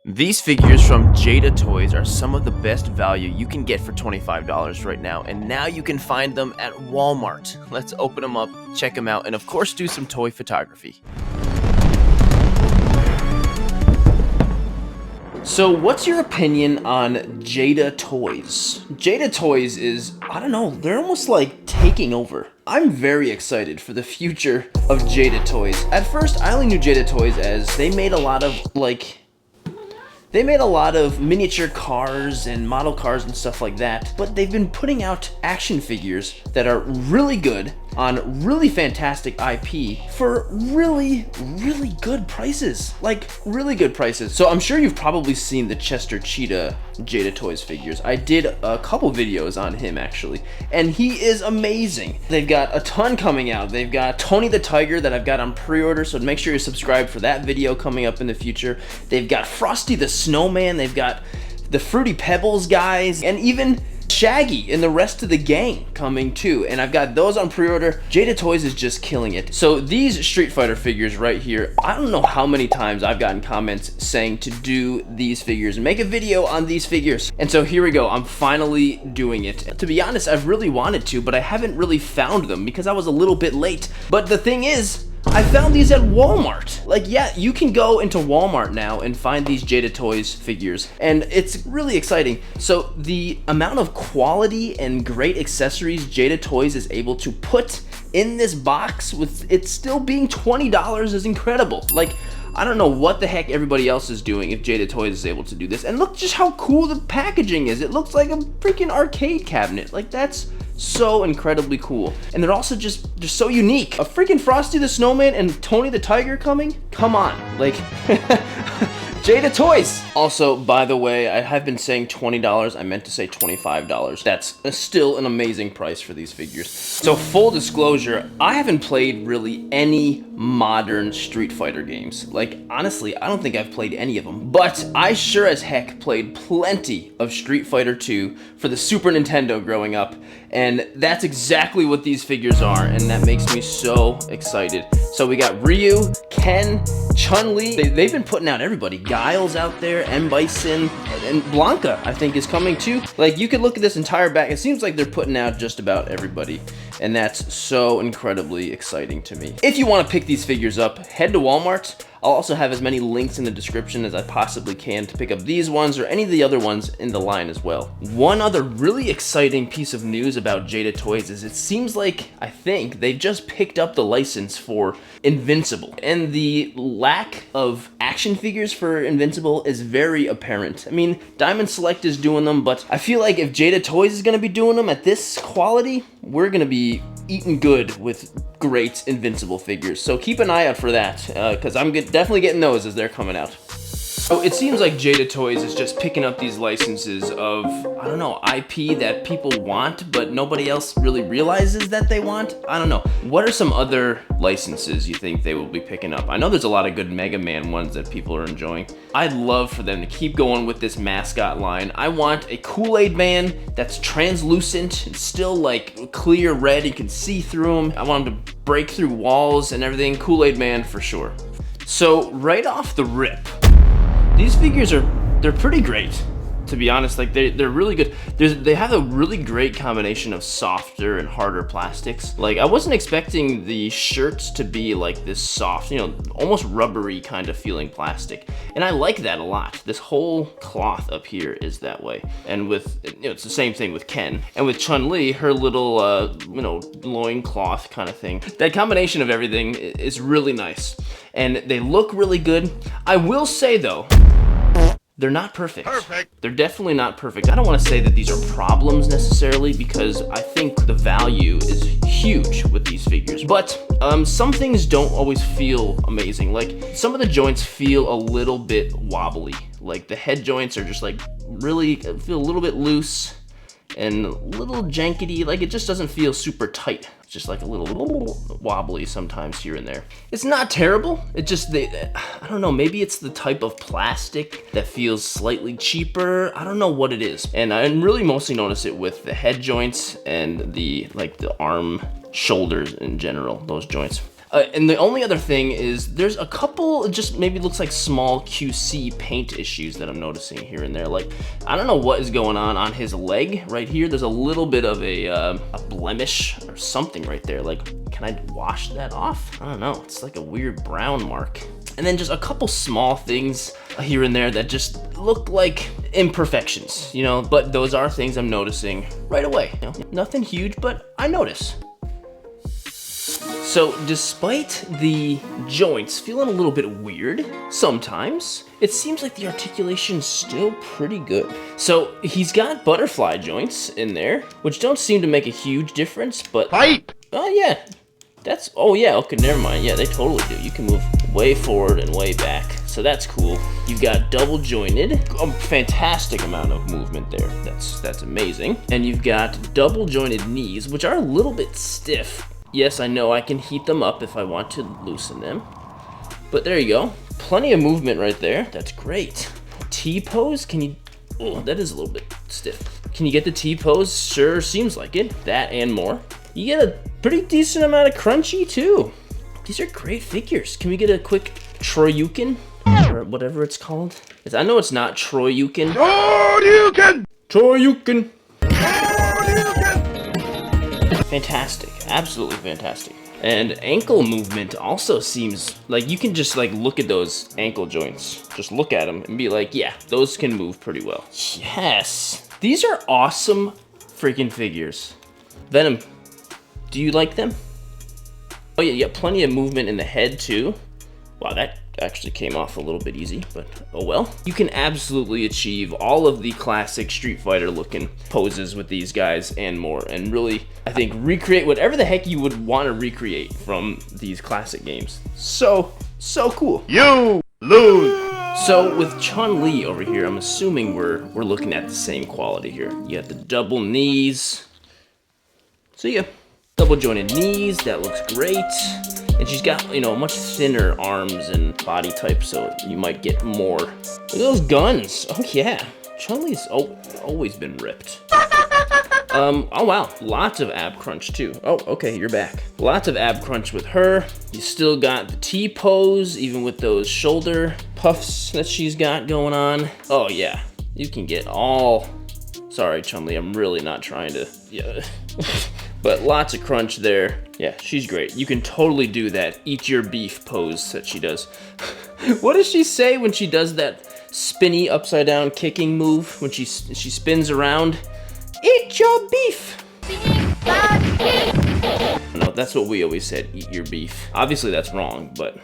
These figures from Jada Toys are some of the best value you can get for $25 right now, and now you can find them at Walmart. Let's open them up, check them out, and of course do some toy photography. So what's your opinion on Jada Toys? Jada Toys is, I don't know, they're almost like taking over. I'm very excited for the future of Jada Toys. At first, I only knew Jada Toys as they made a lot of miniature cars and model cars and stuff like that, but they've been putting out action figures that are really good on really fantastic IP for really good prices. Like, really good prices. So I'm sure you've probably seen the Chester Cheetah Jada Toys figures. I did a couple videos on him actually, and he is amazing. They've got a ton coming out. They've got Tony the Tiger that I've got on pre-order, so make sure you're subscribed for that video coming up in the future. They've got Frosty the Snowman, they've got the Fruity Pebbles guys, and even Shaggy and the rest of the gang coming too, and I've got those on pre-order. Jada Toys is just killing it. So these Street Fighter figures right here, I don't know how many times I've gotten comments saying to do these figures, make a video on these figures, and so here we go. I'm finally doing it. To be honest, I've really wanted to, but I haven't really found them because I was a little bit late. But the thing is, I found these at Walmart. Like, yeah, you can go into Walmart now and find these Jada Toys figures, and it's really exciting. So the amount of quality and great accessories Jada Toys is able to put in this box with it still being $20 is incredible. Like, I don't know what the heck everybody else is doing if Jada Toys is able to do this. And look just how cool the packaging is. It looks like a freaking arcade cabinet. Like, that's so incredibly cool. And they're also just so unique. A freaking Frosty the Snowman and Tony the Tiger coming? Come on, like, Jada Toys. Also, by the way, I have been saying $20. I meant to say $25. That's still an amazing price for these figures. So full disclosure, I haven't played really any modern Street Fighter games. Like, honestly, I don't think I've played any of them, but I sure as heck played plenty of Street Fighter 2 for the Super Nintendo growing up, and that's exactly what these figures are, and that makes me so excited. So we got Ryu, Ken, Chun-Li. They've been putting out everybody. Guile's out there, M. Bison, and Blanca, I think, is coming too. Like, you could look at this entire back. It seems like they're putting out just about everybody, and that's so incredibly exciting to me. If you want to pick these figures up, head to Walmart. I'll also have as many links in the description as I possibly can to pick up these ones or any of the other ones in the line as well. One other really exciting piece of news about Jada Toys is it seems like, I think, they've just picked up the license for Invincible. And the lack of action figures for Invincible is very apparent. I mean, Diamond Select is doing them, but I feel like if Jada Toys is going to be doing them at this quality, we're going to be eating good with great Invincible figures. So keep an eye out for that, because I'm definitely getting those as they're coming out. So it seems like Jada Toys is just picking up these licenses of, I don't know, IP that people want, but nobody else really realizes that they want. I don't know. What are some other licenses you think they will be picking up? I know there's a lot of good Mega Man ones that people are enjoying. I'd love for them to keep going with this mascot line. I want a Kool-Aid Man that's translucent and still like clear red. You can see through him. I want him to break through walls and everything. Kool-Aid Man for sure. So right off the rip, these figures they're pretty great, to be honest. Like, they're really good. They have a really great combination of softer and harder plastics. Like, I wasn't expecting the shirts to be like this soft, you know, almost rubbery kind of feeling plastic. And I like that a lot. This whole cloth up here is that way. And with, you know, it's the same thing with Ken. And with Chun-Li, her little, you know, loin cloth kind of thing. That combination of everything is really nice. And they look really good. I will say though, they're not perfect. They're definitely not perfect. I don't want to say that these are problems necessarily, because I think the value is huge with these figures. But some things don't always feel amazing. Like, some of the joints feel a little bit wobbly. Like, the head joints are just like really feel a little bit loose and a little jankety. Like, it just doesn't feel super tight. It's just like a little wobbly sometimes here and there. It's not terrible. It just, I don't know, maybe it's the type of plastic that feels slightly cheaper. I don't know what it is. And I really mostly notice it with the head joints and the arm shoulders in general, those joints. And the only other thing is there's a couple, just maybe looks like small QC paint issues that I'm noticing here and there. Like, I don't know what is going on his leg right here. There's a little bit of a blemish or something right there. Like, can I wash that off? I don't know. It's like a weird brown mark. And then just a couple small things here and there that just look like imperfections, you know, but those are things I'm noticing right away. You know, nothing huge, but I notice. So despite the joints feeling a little bit weird sometimes, it seems like the articulation's still pretty good. So he's got butterfly joints in there, which don't seem to make a huge difference, but... Fight! Oh yeah, that's, oh yeah, okay, never mind. Yeah, they totally do. You can move way forward and way back, so that's cool. You've got double jointed, a fantastic amount of movement there. That's amazing. And you've got double jointed knees, which are a little bit stiff. Yes, I know I can heat them up if I want to loosen them. But there you go. Plenty of movement right there. That's great. T-pose, can you... Oh, that is a little bit stiff. Can you get the T-pose? Sure, seems like it. That and more. You get a pretty decent amount of crunchy, too. These are great figures. Can we get a quick Troyukin? Or whatever it's called. I know it's not Troyukin. Troyukin! Troyukin! Fantastic, absolutely fantastic. And ankle movement also seems like you can just like look at those ankle joints. Just look at them and be like, yeah, those can move pretty well. Yes, these are awesome freaking figures. Venom, do you like them? Oh yeah, you got plenty of movement in the head too. Wow, that actually came off a little bit easy, but oh well. You can absolutely achieve all of the classic Street Fighter looking poses with these guys and more, and really, I think, recreate whatever the heck you would want to recreate from these classic games. So cool. You lose! So with Chun-Li over here, I'm assuming we're looking at the same quality here. You got the double knees. See ya. Double jointed knees, that looks great. And she's got, you know, much thinner arms and body type, so you might get more. Look at those guns. Oh yeah, Chun-Li's always been ripped. Oh wow, lots of ab crunch too. Oh, okay, you're back. Lots of ab crunch with her. You still got the T-pose, even with those shoulder puffs that she's got going on. Oh yeah, you can get all... Sorry, Chun-Li, I'm really not trying to... Yeah. But lots of crunch there. Yeah, she's great. You can totally do that eat your beef pose that she does. What does she say when she does that spinny upside down kicking move? When she spins around? Eat your beef! No, that's what we always said, eat your beef. Obviously that's wrong, but...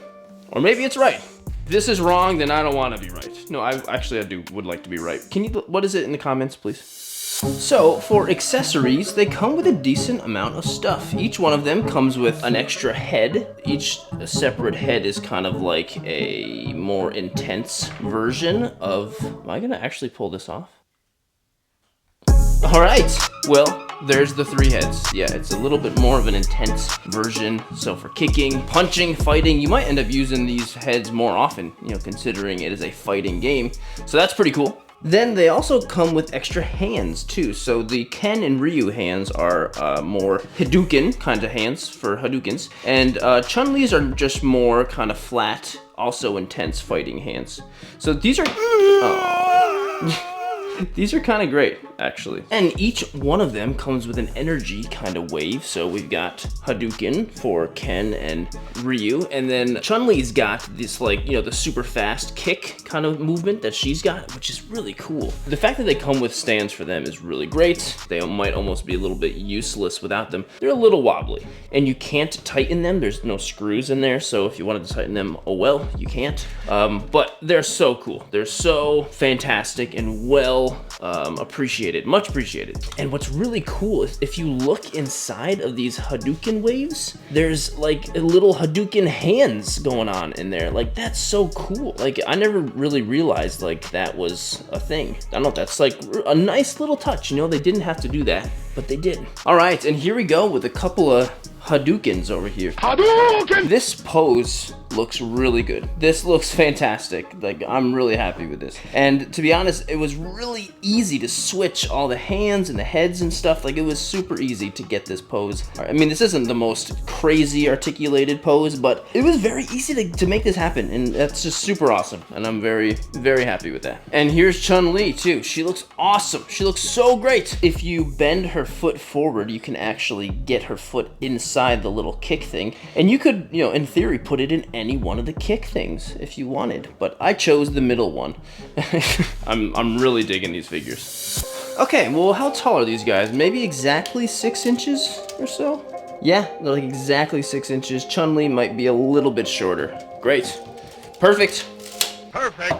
Or maybe it's right. If this is wrong, then I don't want to be right. No, I would like to be right. Can you, what is it in the comments, please? So, for accessories, they come with a decent amount of stuff. Each one of them comes with an extra head. Each separate head is kind of like a more intense version of... Am I gonna actually pull this off? Alright, well, there's the 3 heads. Yeah, it's a little bit more of an intense version. So for kicking, punching, fighting, you might end up using these heads more often, you know, considering it is a fighting game. So that's pretty cool. Then they also come with extra hands too. So the Ken and Ryu hands are more Hadouken kind of hands for Hadoukens. And Chun-Li's are just more kind of flat, also intense fighting hands. So these are... These are kind of great, actually. And each one of them comes with an energy kind of wave. So we've got Hadouken for Ken and Ryu. And then Chun-Li's got this, like, you know, the super fast kick kind of movement that she's got, which is really cool. The fact that they come with stands for them is really great. They might almost be a little bit useless without them. They're a little wobbly. And you can't tighten them. There's no screws in there. So if you wanted to tighten them, oh well, you can't. But they're so cool. They're so fantastic and well appreciated, much appreciated. And what's really cool is if you look inside of these Hadouken waves, there's like little Hadouken hands going on in there. Like, that's so cool. Like, I never really realized like that was a thing. I don't know, that's like a nice little touch, you know. They didn't have to do that, but they did. All right, and here we go with a couple of Hadoukens over here. Hadouken! This pose looks really good. This looks fantastic. Like, I'm really happy with this. And to be honest, it was really easy to switch all the hands and the heads and stuff. Like, it was super easy to get this pose. I mean, this isn't the most crazy articulated pose, but it was very easy to make this happen. And that's just super awesome. And I'm very, very happy with that. And here's Chun-Li too. She looks awesome. She looks so great. If you bend her foot forward, you can actually get her foot inside the little kick thing. And you could, you know, in theory, put it in any one of the kick things if you wanted, but I chose the middle one. I'm really digging these figures. Okay, well, how tall are these guys? Maybe exactly 6 inches or so? Yeah, they're like exactly 6 inches. Chun-Li might be a little bit shorter. Great. Perfect. Perfect.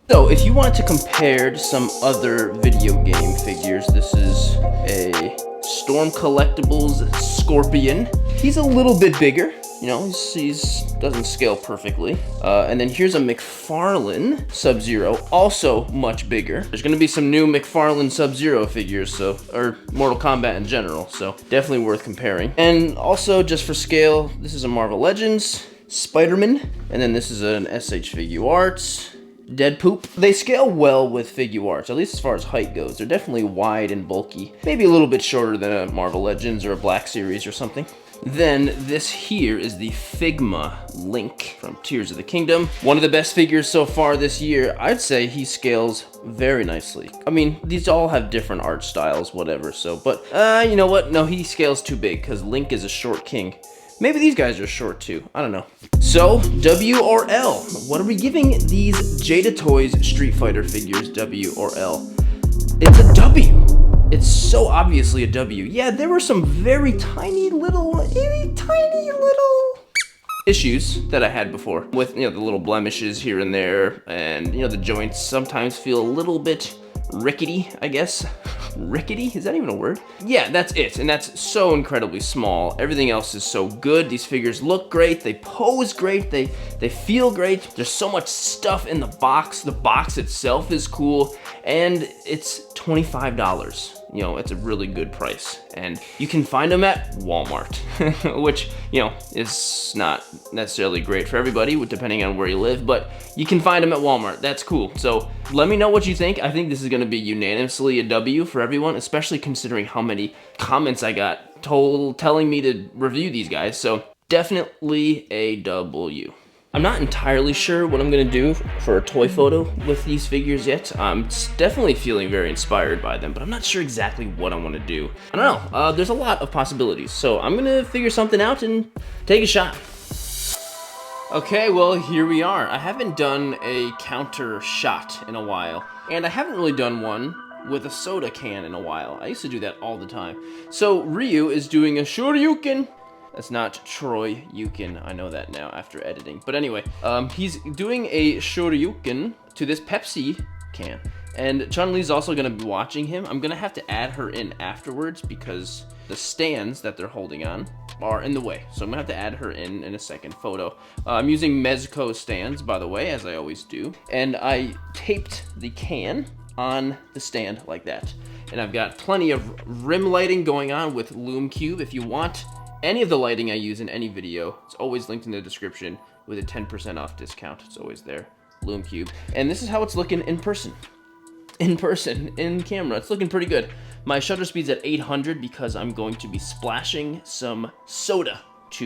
So, if you want to compare to some other video game figures, this is a Storm Collectibles Scorpion. He's a little bit bigger. You know, he's doesn't scale perfectly. And then here's a McFarlane Sub-Zero, also much bigger. There's gonna be some new McFarlane Sub-Zero figures, so, or Mortal Kombat in general, so definitely worth comparing. And also, just for scale, this is a Marvel Legends, Spider-Man, and then this is an SH Figuarts, Deadpoop. They scale well with Figuarts, at least as far as height goes. They're definitely wide and bulky, maybe a little bit shorter than a Marvel Legends or a Black Series or something. Then this here is the Figma Link from Tears of the Kingdom. One of the best figures so far this year. I'd say he scales very nicely. I mean, these all have different art styles, whatever, so, but, you know what? No, he scales too big, because Link is a short king. Maybe these guys are short too, I don't know. So, W or L? What are we giving these Jada Toys Street Fighter figures, W or L? It's a W. It's so obviously a W. Yeah, there were some very tiny little issues that I had before with, you know, the little blemishes here and there, and, you know, the joints sometimes feel a little bit rickety, I guess. Rickety? Is that even a word? Yeah, that's it, and that's so incredibly small. Everything else is so good. These figures look great, they pose great, they feel great. There's so much stuff in the box. The box itself is cool, and it's $25. You know, it's a really good price, and you can find them at Walmart, which, you know, is not necessarily great for everybody, depending on where you live, but you can find them at Walmart. That's cool. So let me know what you think. I think this is going to be unanimously a W for everyone, especially considering how many comments I got telling me to review these guys. So definitely a W. I'm not entirely sure what I'm gonna do for a toy photo with these figures yet. I'm definitely feeling very inspired by them, but I'm not sure exactly what I want to do. I don't know, there's a lot of possibilities, so I'm gonna figure something out and take a shot. Okay, well, here we are. I haven't done a counter shot in a while, and I haven't really done one with a soda can in a while. I used to do that all the time. So Ryu is doing a Shoryuken. That's not Troy Yukin, I know that now after editing. But anyway, he's doing a Shoryuken to this Pepsi can. And Chun-Li's also gonna be watching him. I'm gonna have to add her in afterwards because the stands that they're holding on are in the way. So I'm gonna have to add her in a second photo. I'm using Mezco stands, by the way, as I always do. And I taped the can on the stand like that. And I've got plenty of rim lighting going on with Lume Cube. If you want any of the lighting I use in any video, it's always linked in the description with a 10% off discount. It's always there, Lume Cube. And this is how it's looking in person. In camera, it's looking pretty good. My shutter speed's at 800 because I'm going to be splashing some soda to,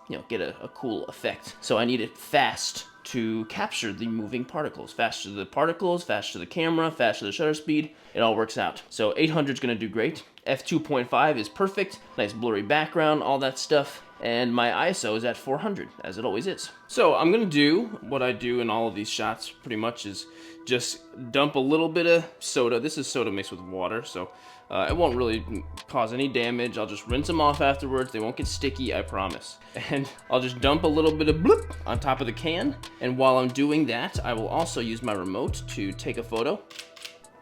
you know, get a cool effect. So I need it fast to capture the moving particles. Fast to the particles, fast to the camera, fast to the shutter speed. It all works out. So 800 is gonna do great. F2.5 is perfect. Nice blurry background, all that stuff. And my ISO is at 400, as it always is. So I'm gonna do what I do in all of these shots pretty much is just dump a little bit of soda. This is soda mixed with water, so it won't really cause any damage. I'll just rinse them off afterwards. They won't get sticky, I promise. And I'll just dump a little bit of bloop on top of the can. And while I'm doing that, I will also use my remote to take a photo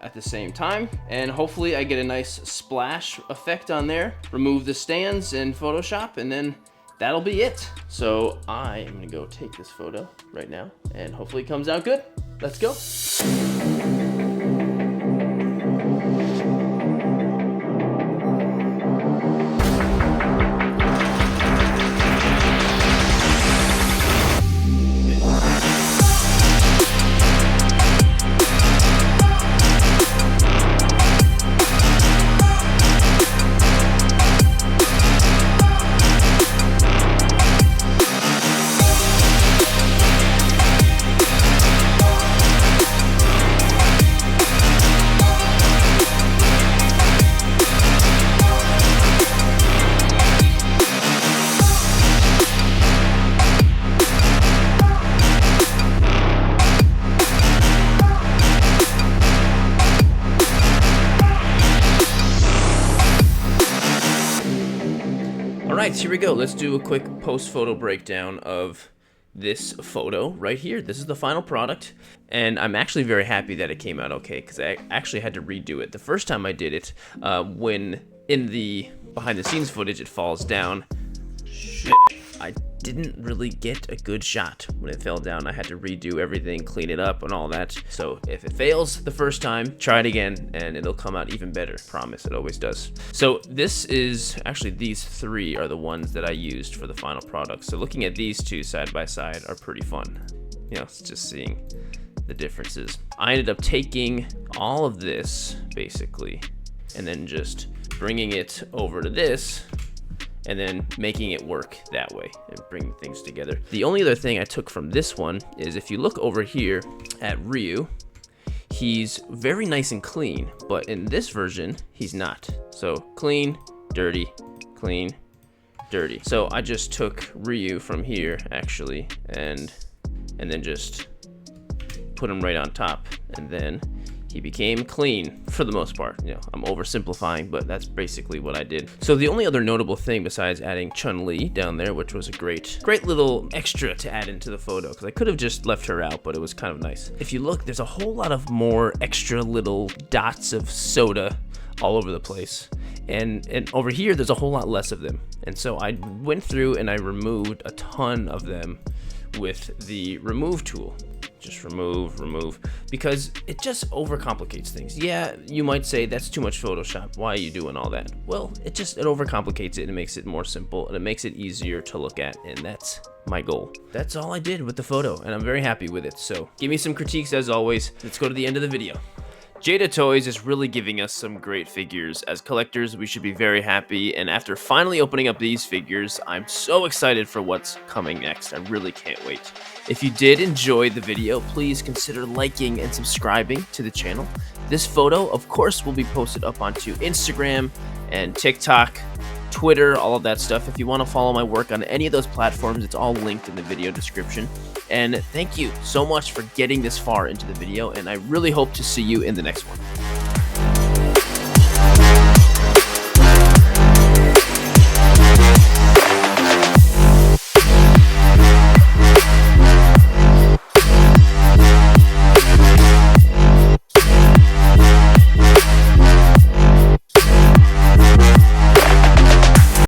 at the same time, and hopefully I get a nice splash effect on there, remove the stands in Photoshop, and then that'll be it. So I am gonna go take this photo right now, and hopefully it comes out good. Let's go. right, here we go. Let's do a quick post-photo breakdown of this photo right here. This is the final product, and I'm actually very happy that it came out okay, because I actually had to redo it. The first time I did it, when in the behind-the-scenes footage it falls down, I didn't really get a good shot when it fell down. I had to redo everything, clean it up and all that. So if it fails the first time, try it again and it'll come out even better. Promise, it always does. So this is, actually these three are the ones that I used for the final product. So looking at these two side by side are pretty fun. You know, it's just seeing the differences. I ended up taking all of this basically and then just bringing it over to this and then making it work that way and bringing things together. The only other thing I took from this one is if you look over here at Ryu, he's very nice and clean, but in this version, he's not. So clean, dirty, clean, dirty. So I just took Ryu from here actually and then just put him right on top, and then he became clean for the most part. You know, I'm oversimplifying, but that's basically what I did. So the only other notable thing besides adding Chun-Li down there, which was a great little extra to add into the photo, because I could have just left her out, but it was kind of nice. If you look, there's a whole lot of more extra little dots of soda all over the place. And over here, there's a whole lot less of them. And so I went through and I removed a ton of them with the remove tool. Just remove, because it just overcomplicates things. Yeah, you might say that's too much Photoshop. Why are you doing all that? Well, it overcomplicates it and makes it more simple and it makes it easier to look at, and that's my goal. That's all I did with the photo, and I'm very happy with it. So give me some critiques as always. Let's go to the end of the video. Jada Toys is really giving us some great figures. As collectors, we should be very happy, and after finally opening up these figures, I'm so excited for what's coming next. I really can't wait. If you did enjoy the video, please consider liking and subscribing to the channel. This photo, of course, will be posted up onto Instagram and TikTok, Twitter, all of that stuff. If you want to follow my work on any of those platforms, it's all linked in the video description. And thank you so much for getting this far into the video, and I really hope to see you in the next one.